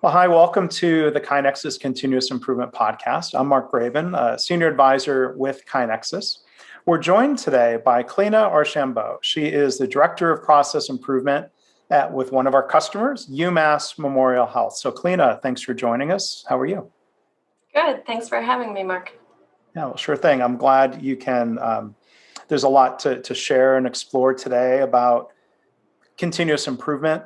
Well, hi, welcome to the KaiNexus Continuous Improvement Podcast. I'm Mark Graban, a Senior Advisor with KaiNexus. We're joined today by Cliona Archambeault. She is the Director of Process Improvement with one of our customers, UMass Memorial Health. So Cliona, thanks for joining us. How are you? Good. Thanks for having me, Mark. Yeah, well, sure thing. I'm glad you can. There's a lot to share and explore today about continuous improvement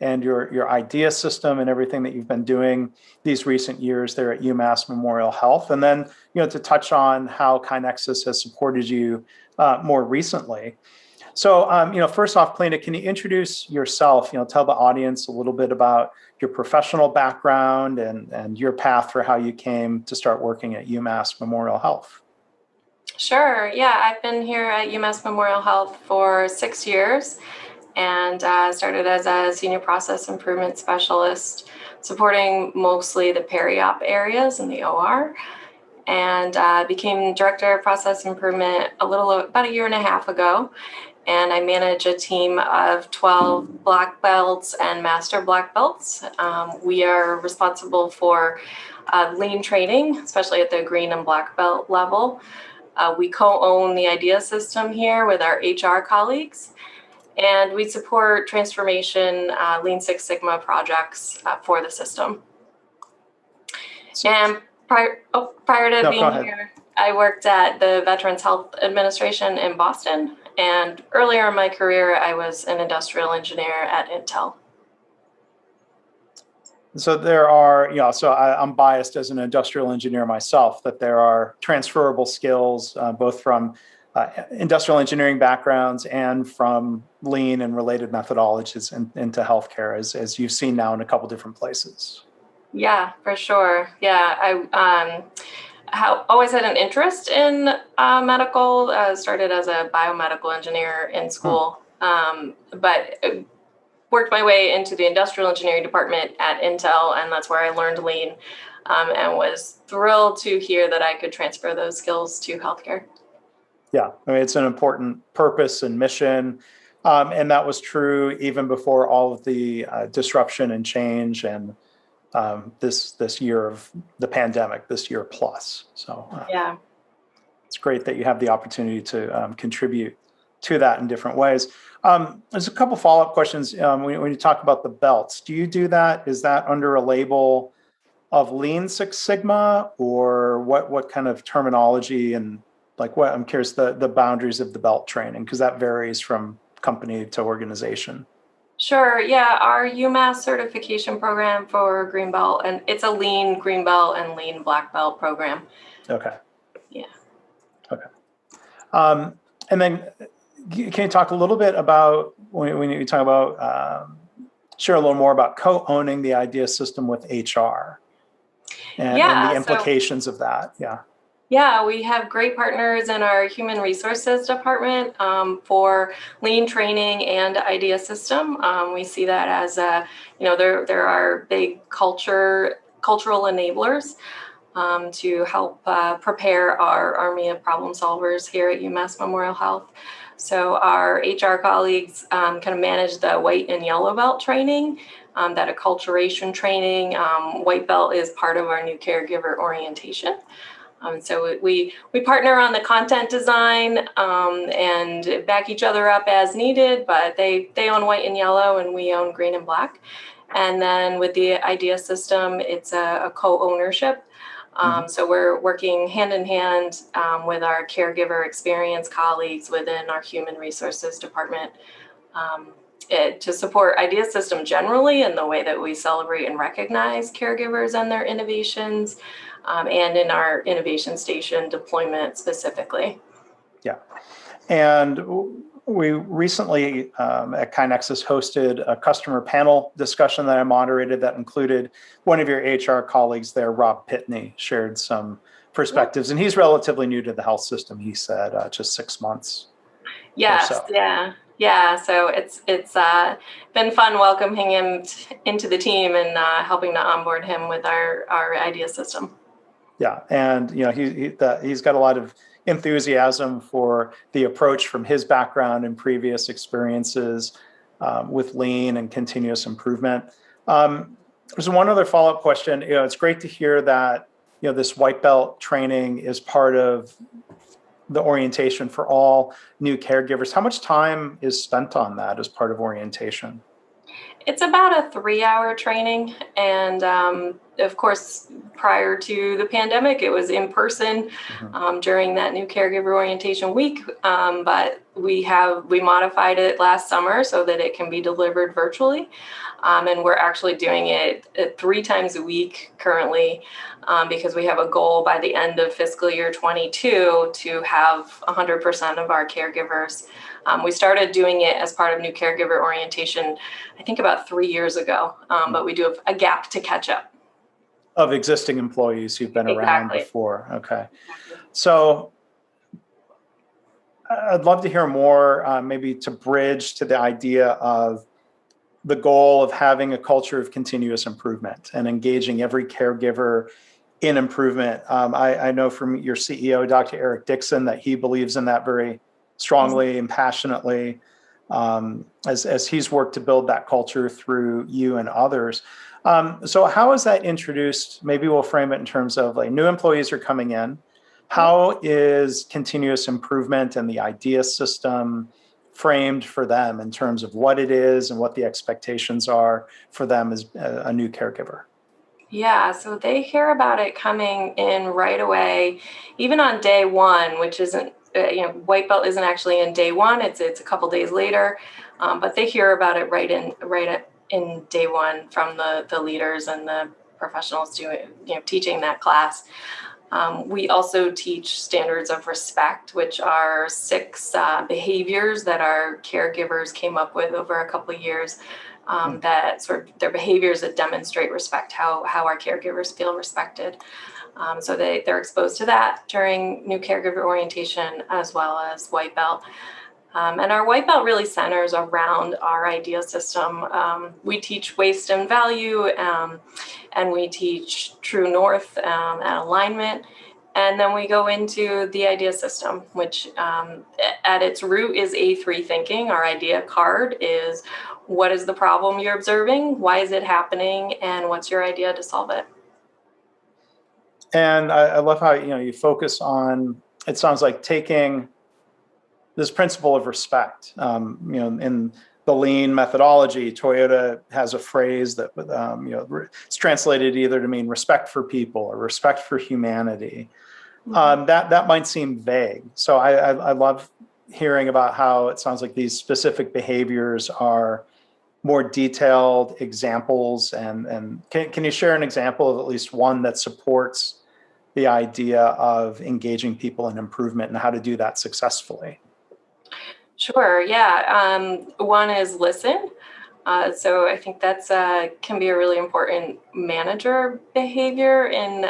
and your idea system and everything that you've been doing these recent years there at UMass Memorial Health. And then, to touch on how KaiNexus has supported you more recently. So, first off, Cliona, can you introduce yourself, tell the audience a little bit about your professional background and your path for how you came to start working at UMass Memorial Health? Sure. Yeah, I've been here at UMass Memorial Health for 6 years and started as a senior process improvement specialist, supporting mostly the peri-op areas in the OR, and became director of process improvement about a year and a half ago. And I manage a team of 12 black belts and master black belts. We are responsible for lean training, especially at the green and black belt level. We co-own the idea system here with our HR colleagues. And we support transformation, Lean Six Sigma projects for the system. And prior to being here, I worked at the Veterans Health Administration in Boston. And earlier in my career, I was an industrial engineer at Intel. So there are, I'm biased as an industrial engineer myself, that there are transferable skills, both from industrial engineering backgrounds and from lean and related methodologies into healthcare, as you've seen now in a couple different places. Yeah, for sure. Yeah, I always had an interest in medical. Started as a biomedical engineer in school, but worked my way into the industrial engineering department at Intel, and that's where I learned lean, and was thrilled to hear that I could transfer those skills to healthcare. Yeah, I mean, it's an important purpose and mission, and that was true even before all of the disruption and change and this year of the pandemic, this year plus. So yeah, it's great that you have the opportunity to contribute to that in different ways. There's a couple follow-up questions. When you talk about the belts, do you do that? Is that under a label of Lean Six Sigma, or what kind of terminology and I'm curious the boundaries of the belt training, because that varies from company to organization. Sure. Yeah, our UMass certification program for green belt, and it's a lean green belt and lean black belt program. Okay. Yeah. Okay. And then can you talk a little bit about when you talk about share a little more about co-owning the idea system with HR and the implications of that? Yeah. Yeah, we have great partners in our human resources department for lean training and idea system. We see that as there are big cultural enablers to help prepare our army of problem solvers here at UMass Memorial Health. So our HR colleagues kind of manage the white and yellow belt training, that acculturation training. White belt is part of our new caregiver orientation. So we partner on the content design and back each other up as needed, but they own white and yellow and we own green and black. And then with the idea system, it's a co-ownership. So we're working hand in hand with our caregiver experience colleagues within our human resources department to support idea system generally in the way that we celebrate and recognize caregivers and their innovations. And in our innovation station deployment specifically. Yeah. And we recently at KaiNexus hosted a customer panel discussion that I moderated that included one of your HR colleagues there, Rob Pitney, shared some perspectives. And he's relatively new to the health system, he said, just 6 months. Yes, or so. Yeah. So it's been fun welcoming him into the team and helping to onboard him with our idea system. Yeah, and he's got a lot of enthusiasm for the approach from his background and previous experiences with lean and continuous improvement. There's one other follow-up question. It's great to hear that, this white belt training is part of the orientation for all new caregivers. How much time is spent on that as part of orientation? It's about a 3-hour training. And of course, prior to the pandemic, it was in person during that new caregiver orientation week. But we modified it last summer so that it can be delivered virtually. And we're actually doing it 3 times a week currently because we have a goal by the end of fiscal year 22 to have 100% of our caregivers. We started doing it as part of new caregiver orientation, I think about 3 years ago, but we do have a gap to catch up. Of existing employees who've been around before. Okay. So I'd love to hear more, maybe to bridge to the idea of the goal of having a culture of continuous improvement and engaging every caregiver in improvement. I know from your CEO, Dr. Eric Dixon, that he believes in that very strongly and passionately, as he's worked to build that culture through you and others. So how is that introduced? Maybe we'll frame it in terms of like new employees are coming in. How is continuous improvement and the idea system framed for them in terms of what it is and what the expectations are for them as a new caregiver? Yeah, so they hear about it coming in right away, even on day one, which isn't, white belt isn't actually in day one. It's a couple days later, but they hear about it right in day one from the leaders and the professionals teaching that class. We also teach standards of respect, which are 6 behaviors that our caregivers came up with over a couple of years. That sort of their behaviors that demonstrate respect, how our caregivers feel respected. So they're exposed to that during new caregiver orientation as well as white belt. And our white belt really centers around our idea system. We teach waste and value, and we teach true north and alignment. And then we go into the idea system, which at its root is A3 thinking. Our idea card is, what is the problem you're observing? Why is it happening? And what's your idea to solve it? And I love how, you focus on, it sounds like taking this principle of respect. In the lean methodology, Toyota has a phrase that, it's translated either to mean respect for people or respect for humanity. That might seem vague. So I love hearing about how it sounds like these specific behaviors are more detailed examples. And can you share an example of at least one that supports the idea of engaging people in improvement and how to do that successfully? Sure. Yeah. One is listen. So I think that's can be a really important manager behavior in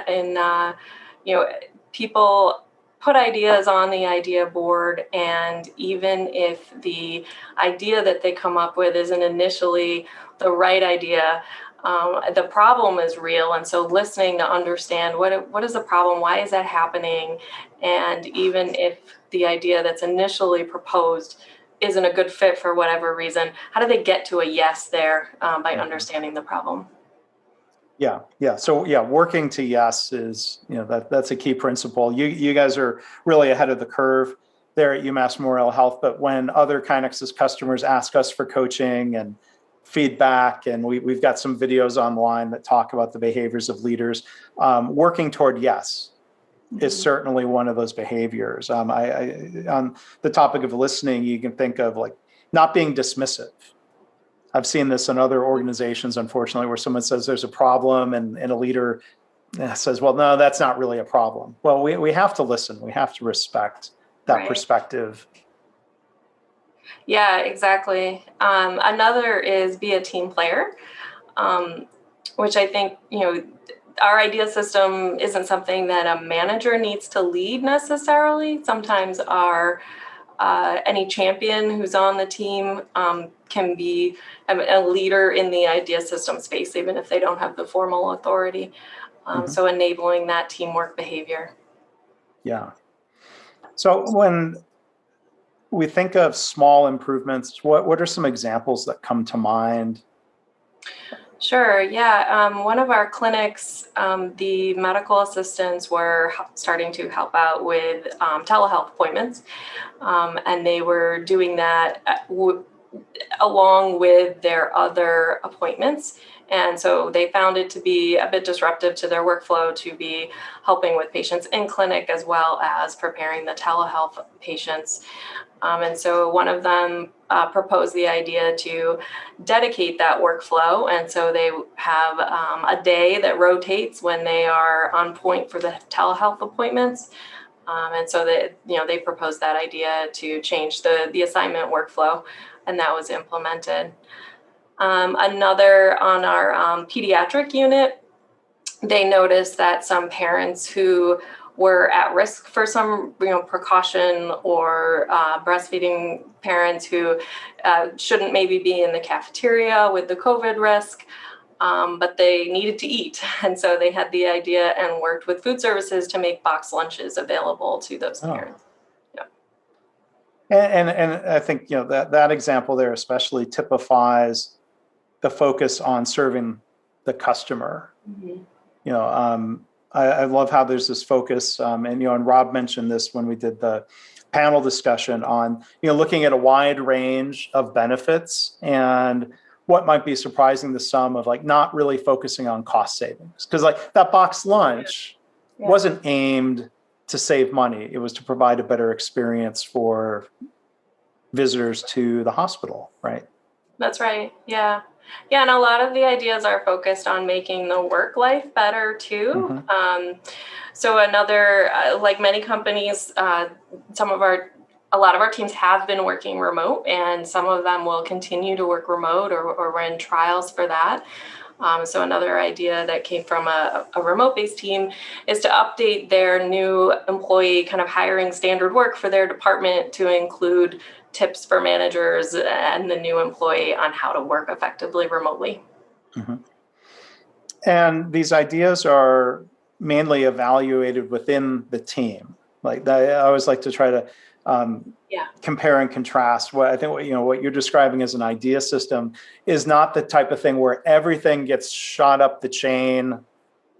people put ideas on the idea board, and even if the idea that they come up with isn't initially the right idea, the problem is real. And so listening to understand what is the problem, why is that happening, and even if the idea that's initially proposed isn't a good fit for whatever reason, how do they get to a yes there by understanding the problem? Yeah. So working to yes is, that's a key principle. You guys are really ahead of the curve there at UMass Memorial Health. But when other KaiNexus customers ask us for coaching and feedback, and we've got some videos online that talk about the behaviors of leaders, working toward yes is certainly one of those behaviors. On the topic of listening, you can think of like not being dismissive. I've seen this in other organizations, unfortunately, where someone says there's a problem and a leader says, well, no, that's not really a problem. Well, we have to listen. We have to respect that perspective. Yeah, exactly. Another is be a team player, which I think, our idea system isn't something that a manager needs to lead necessarily. Sometimes any champion who's on the team can be a leader in the idea system space, even if they don't have the formal authority. So enabling that teamwork behavior. Yeah. So when we think of small improvements, what are some examples that come to mind? Sure. Yeah. One of our clinics, the medical assistants were starting to help out with telehealth appointments, and they were doing that along with their other appointments. And so they found it to be a bit disruptive to their workflow to be helping with patients in clinic as well as preparing the telehealth patients. And so one of them proposed the idea to dedicate that workflow. And so they have a day that rotates when they are on point for the telehealth appointments. And so they proposed that idea to change the assignment workflow, and that was implemented. Another on our pediatric unit, they noticed that some parents who were at risk for some precaution, or breastfeeding parents who shouldn't maybe be in the cafeteria with the COVID risk, but they needed to eat. And so they had the idea and worked with food services to make box lunches available to those parents. And I think that example there especially typifies the focus on serving the customer. Mm-hmm. I love how there's this focus, and Rob mentioned this when we did the panel discussion on looking at a wide range of benefits and what might be surprising to some of not really focusing on cost savings, because that box lunch wasn't aimed to save money. It was to provide a better experience for visitors to the hospital, right? That's right. Yeah. Yeah, and a lot of the ideas are focused on making the work life better too. Mm-hmm. So another, like many companies, a lot of our teams have been working remote, and some of them will continue to work remote or run trials for that. So another idea that came from a remote-based team is to update their new employee kind of hiring standard work for their department to include tips for managers and the new employee on how to work effectively remotely. Mm-hmm. And these ideas are mainly evaluated within the team. I always like to try to compare and contrast. What you're describing as an idea system is not the type of thing where everything gets shot up the chain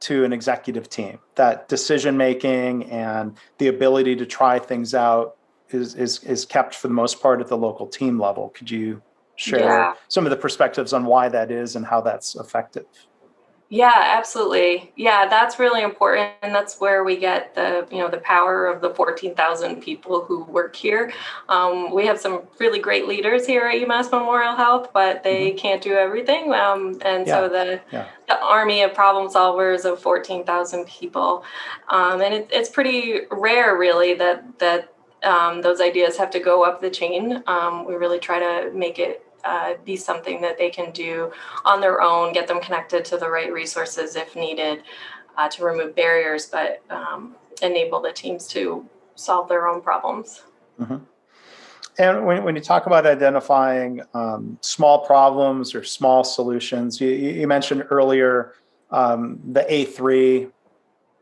to an executive team. That decision making and the ability to try things out is kept for the most part at the local team level. Could you share some of the perspectives on why that is and how that's effective? Yeah, absolutely. Yeah, that's really important. And that's where we get the power of the 14,000 people who work here. We have some really great leaders here at UMass Memorial Health, but they can't do everything. So the army of problem solvers of 14,000 people. And it's pretty rare, really, that those ideas have to go up the chain. We really try to make it be something that they can do on their own, get them connected to the right resources if needed to remove barriers, but enable the teams to solve their own problems. Mm-hmm. And when you talk about identifying small problems or small solutions, you mentioned earlier the A3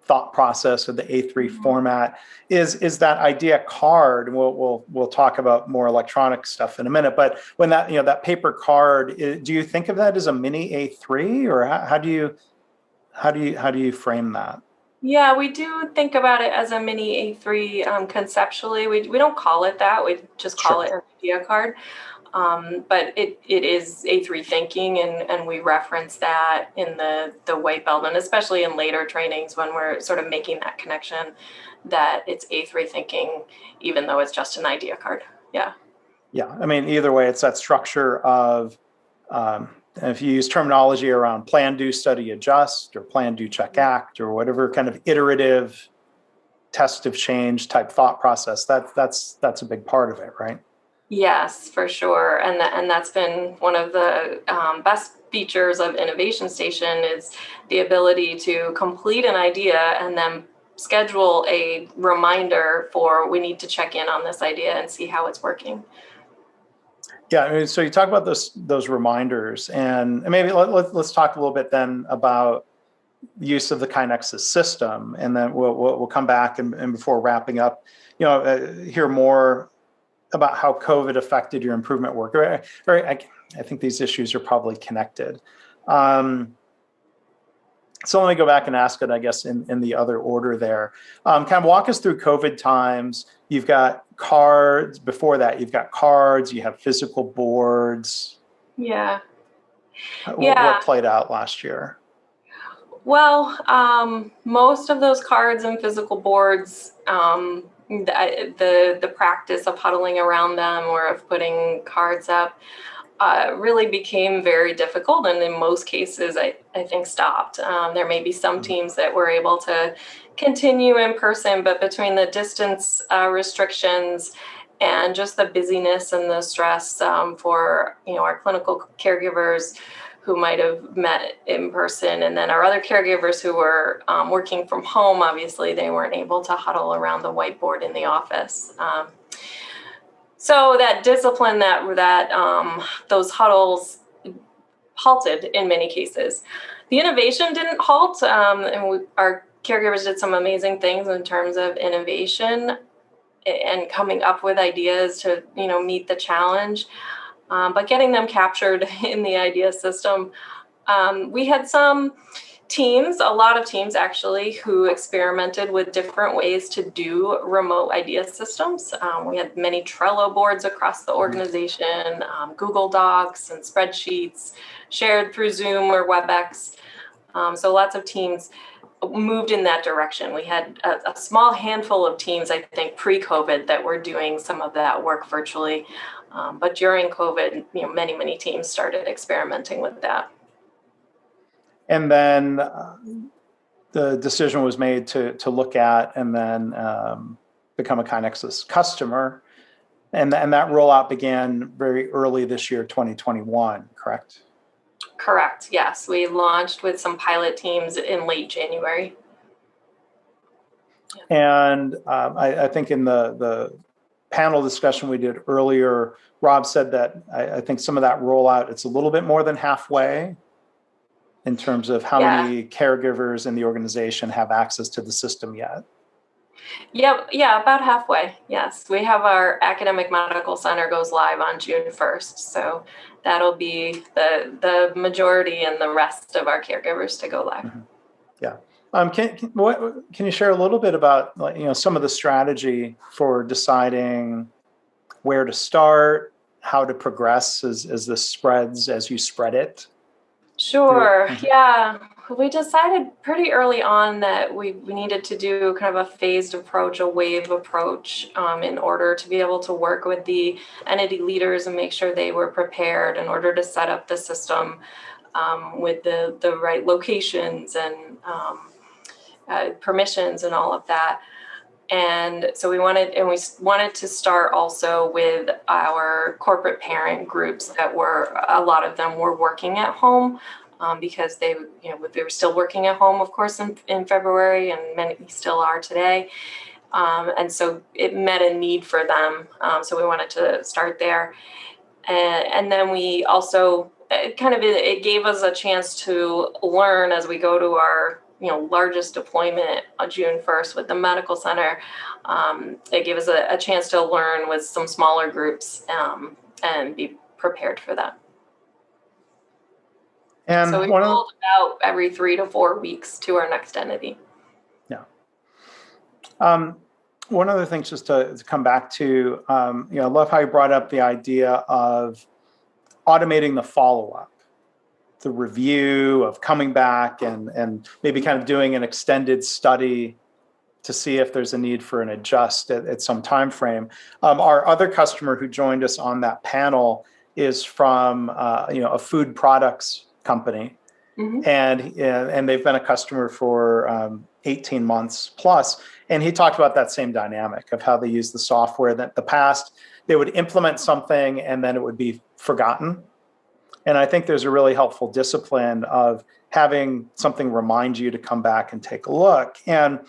thought process or the A3 format. Is that idea card, and we'll talk about more electronic stuff in a minute, but when that paper card, do you think of that as a mini A3, or how do you frame that? Yeah, we do think about it as a mini A3 conceptually. We don't call it that. We just call it an idea card. But it is A3 thinking, and we reference that in the white belt, and especially in later trainings when we're sort of making that connection that it's A3 thinking, even though it's just an idea card. Yeah. Yeah. I mean, either way, it's that structure of, if you use terminology around plan, do, study, adjust, or plan, do, check, act, or whatever kind of iterative test of change type thought process, that's a big part of it, right? Yes, for sure. And that's been one of the best features of Innovation Station is the ability to complete an idea and then schedule a reminder for we need to check in on this idea and see how it's working. Yeah, I mean, so you talk about those reminders, and maybe let's talk a little bit then about the use of the KaiNexus system, and then we'll come back and before wrapping up, hear more about how COVID affected your improvement work. I think these issues are probably connected. So let me go back and ask it, I guess, in the other order there. Kind of walk us through COVID times. You've got cards. Before that, you've got cards. You have physical boards. Yeah. What played out last year? Well, most of those cards and physical boards, the practice of huddling around them or of putting cards up really became very difficult, and in most cases, I think stopped. There may be some teams that were able to continue in person, but between the distance restrictions and just the busyness and the stress for our clinical caregivers who might have met in person, and then our other caregivers who were working from home, obviously they weren't able to huddle around the whiteboard in the office. So that discipline that those huddles halted in many cases. The innovation didn't halt, and our caregivers did some amazing things in terms of innovation and coming up with ideas to meet the challenge. But getting them captured in the idea system, we had some teams, a lot of teams actually, who experimented with different ways to do remote idea systems. We had many Trello boards across the organization, Google Docs and spreadsheets shared through Zoom or WebEx. So lots of teams moved in that direction. We had a small handful of teams, I think, pre-COVID that were doing some of that work virtually. But during COVID, many teams started experimenting with that. And then the decision was made to look at and then become a KaiNexus customer. And that rollout began very early this year, 2021, correct? Correct, yes. We launched with some pilot teams in late January. And I think in the panel discussion we did earlier, Rob said that I think some of that rollout, it's a little bit more than halfway in terms of how many caregivers in the organization have access to the system yet. Yeah, about halfway, yes. We have our academic medical center goes live on June 1st. So that'll be the majority and the rest of our caregivers to go live. Mm-hmm. Yeah. Can you share a little bit about some of the strategy for deciding where to start, how to progress as this spreads, as you spread it? Sure. Yeah. We decided pretty early on that we needed to do kind of a phased approach, a wave approach, in order to be able to work with the entity leaders and make sure they were prepared in order to set up the system with the right locations and permissions and all of that. And so we wanted to start also with our corporate parent groups that a lot of them were working at home because they were still working at home, of course, in February, and many still are today. And so it met a need for them. So we wanted to start there. And then we also it gave us a chance to learn as we go to our largest deployment on June 1st with the medical center. It gave us a chance to learn with some smaller groups and be prepared for that. And so we rolled out every 3 to 4 weeks to our next entity. Yeah. One other thing just to come back to, I love how you brought up the idea of automating the follow-up, the review of coming back and maybe kind of doing an extended study to see if there's a need for an adjust at some time frame. Our other customer who joined us on that panel is from a food products company, and they've been a customer for 18 months plus. And he talked about that same dynamic of how they use the software. That the past they would implement something and then it would be forgotten. And I think there's a really helpful discipline of having something remind you to come back and take a look. And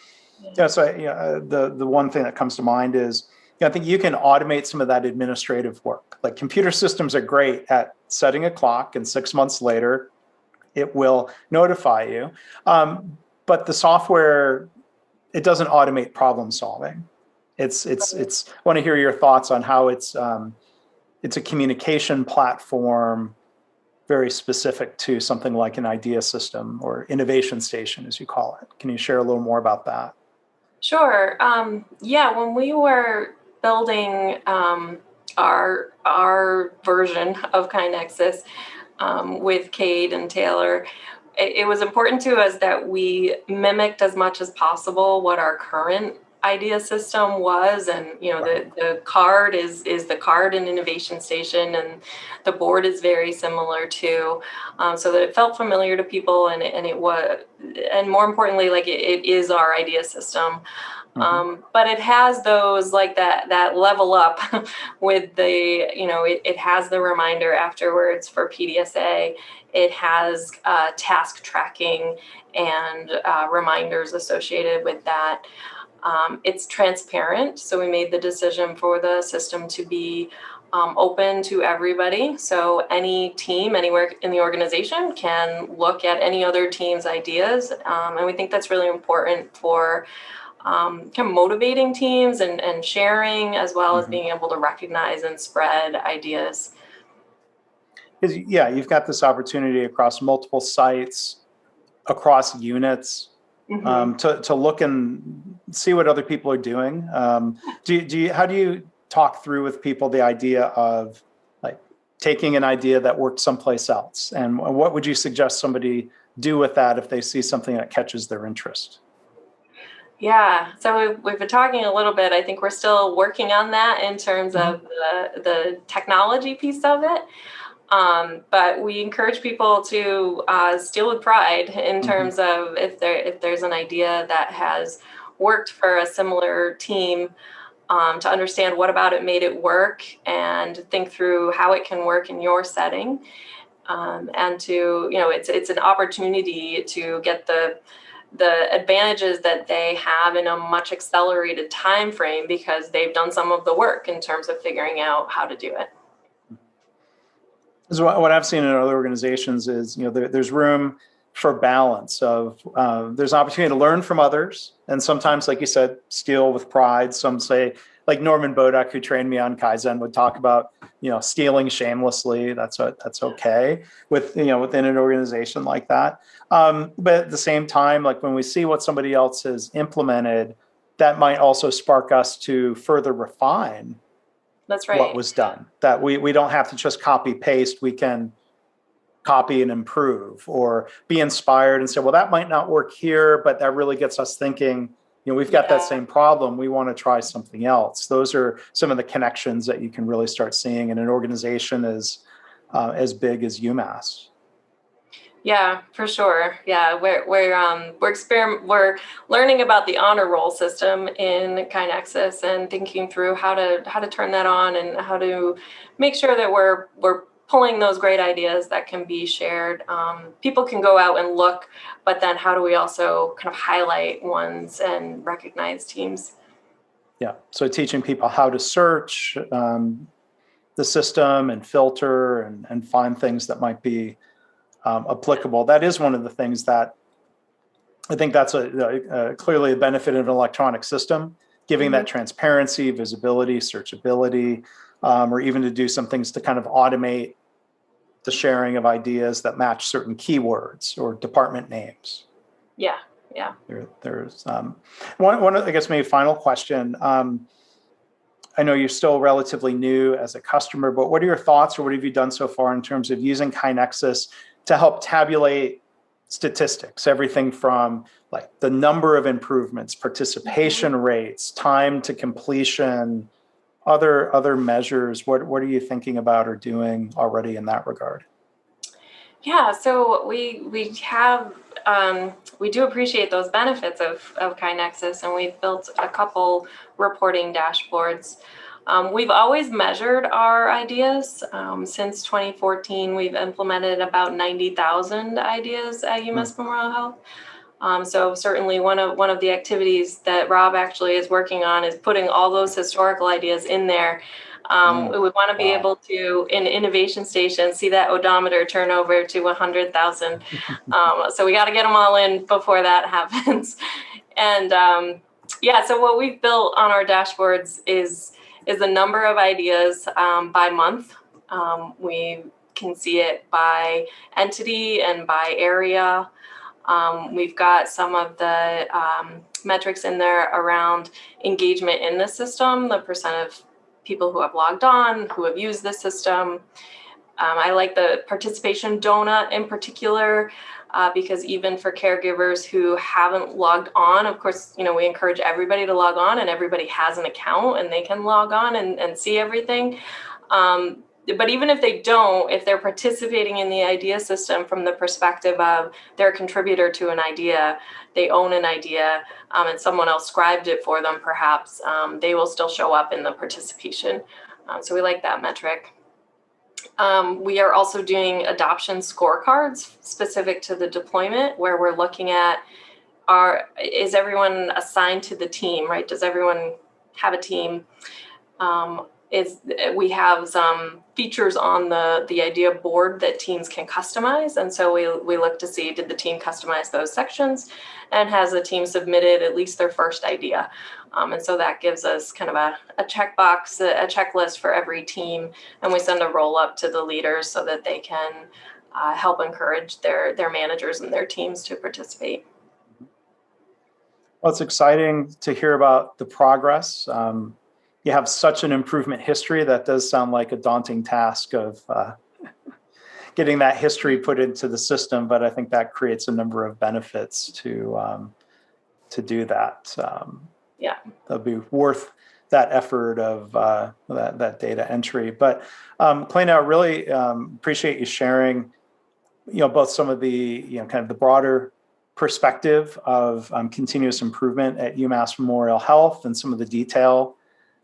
the one thing that comes to mind is I think you can automate some of that administrative work. Like computer systems are great at setting a clock, and 6 months later, it will notify you. But the software, it doesn't automate problem solving. It's. I want to hear your thoughts on how it's a communication platform very specific to something like an idea system or innovation station, as you call it. Can you share a little more about that? Sure. Yeah, when we were building our version of KaiNexus with Cade and Taylor, it was important to us that we mimicked as much as possible what our current idea system was. And the card is the card and innovation station, and the board is very similar too, so that it felt familiar to people, and it was, and more importantly, like it is our idea system. But it has those, like that level up with the, it has the reminder afterwards for PDSA. It has task tracking and reminders associated with that. It's transparent. So we made the decision for the system to be open to everybody. So any team anywhere in the organization can look at any other team's ideas. And we think that's really important for kind of motivating teams and sharing, as well as being able to recognize and spread ideas. Yeah, you've got this opportunity across multiple sites, across units, to look and see what other people are doing. How do you talk through with people the idea of like taking an idea that worked someplace else, and what would you suggest somebody do with that if they see something that catches their interest? Yeah, so we've been talking a little bit. I think we're still working on that in terms of the technology piece of it. But we encourage people to steal with pride in terms of if there's an idea that has worked for a similar team, to understand what about it made it work and think through how it can work in your setting. And to, it's an opportunity to get the advantages that they have in a much accelerated time frame because they've done some of the work in terms of figuring out how to do it. So what I've seen in other organizations is, there's room for balance of, there's an opportunity to learn from others. And sometimes, like you said, steal with pride. Some say, like Norman Bodak, who trained me on Kaizen, would talk about, stealing shamelessly. That's okay within an organization like that. But at the same time, like when we see what somebody else has implemented, that might also spark us to further refine That's right. what was done. That we don't have to just copy paste. We can copy and improve, or be inspired and say, well, that might not work here, but that really gets us thinking, we've got that same problem. We want to try something else. Those are some of the connections that you can really start seeing in an organization as big as UMass. Yeah, for sure. Yeah, we're learning about the honor roll system in KaiNexus and thinking through how to turn that on and how to make sure that we're pulling those great ideas that can be shared. People can go out and look, but then how do we also kind of highlight ones and recognize teams? Yeah, so teaching people how to search the system and filter and find things that might be applicable. That is one of the things that I think that's clearly a benefit of an electronic system, giving that transparency, visibility, searchability, or even to do some things to kind of automate the sharing of ideas that match certain keywords or department names. Yeah. There's one, I guess, maybe final question. I know you're still relatively new as a customer, but what are your thoughts, or what have you done so far in terms of using KaiNexus to help tabulate statistics, everything from like the number of improvements, participation rates, time to completion, other measures? What are you thinking about or doing already in that regard? Yeah, so we have we do appreciate those benefits of KaiNexus, and we've built a couple reporting dashboards. We've always measured our ideas. Since 2014, we've implemented about 90,000 ideas at UMass Memorial Health. So certainly one of the activities that Rob actually is working on is putting all those historical ideas in there. We would want to be able to, in Innovation Station, see that odometer turn over to 100,000. So we got to get them all in before that happens. And so what we've built on our dashboards is the number of ideas by month. We can see it by entity and by area. We've got some of the metrics in there around engagement in the system, the percent of people who have logged on, who have used the system. I like the participation donut in particular, because even for caregivers who haven't logged on, of course, we encourage everybody to log on, and everybody has an account and they can log on and see everything. But even if they don't, if they're participating in the idea system from the perspective of they're a contributor to an idea, they own an idea, and someone else scribed it for them, perhaps, they will still show up in the participation. So we like that metric. We are also doing adoption scorecards specific to the deployment, where we're looking at is everyone assigned to the team, right? Does everyone have a team? We have some features on the idea board that teams can customize. And so we look to see, did the team customize those sections, and has the team submitted at least their first idea? And so that gives us kind of a checkbox, a checklist for every team. And we send a roll up to the leaders so that they can help encourage their managers and their teams to participate. Well, it's exciting to hear about the progress. You have such an improvement history that does sound like a daunting task of getting that history put into the system, but I think that creates a number of benefits to do that. Yeah, that'll be worth that effort of that data entry. But Cliona, I really appreciate you sharing, both some of the kind of the broader perspective of continuous improvement at UMass Memorial Health, and some of the detail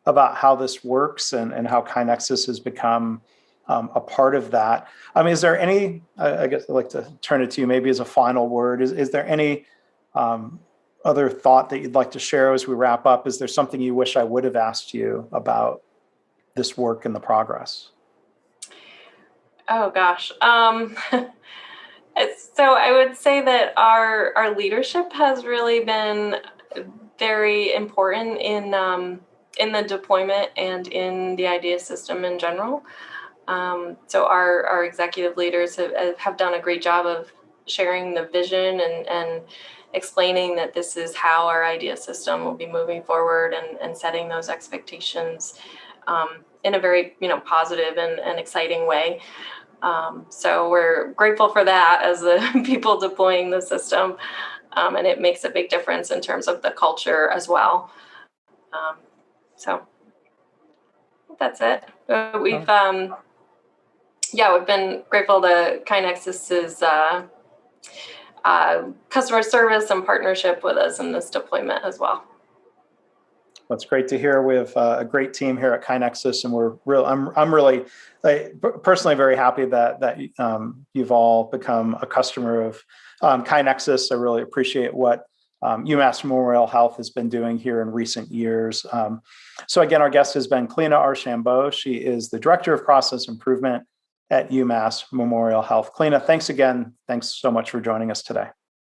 about how this works and how KaiNexus has become a part of that. I mean, is there any, I guess I'd like to turn it to you maybe as a final word, is there any other thought that you'd like to share as we wrap up? Is there something you wish I would have asked you about this work and the progress? Oh gosh. So I would say that our leadership has really been very important in the deployment and in the idea system in general. So our executive leaders have done a great job of sharing the vision and explaining that this is how our idea system will be moving forward, and setting those expectations in a very positive and exciting way. So we're grateful for that as the people deploying the system, and it makes a big difference in terms of the culture as well. So that's it. We've been grateful to KaiNexus's customer service and partnership with us in this deployment as well. That's great to hear. We have a great team here at KaiNexus, and I'm really personally very happy that you've all become a customer of KaiNexus. I really appreciate what UMass Memorial Health has been doing here in recent years. So again, our guest has been Cliona Archambeault. She is the Director of Process Improvement at UMass Memorial Health. Cliona, thanks again. Thanks so much for joining us today.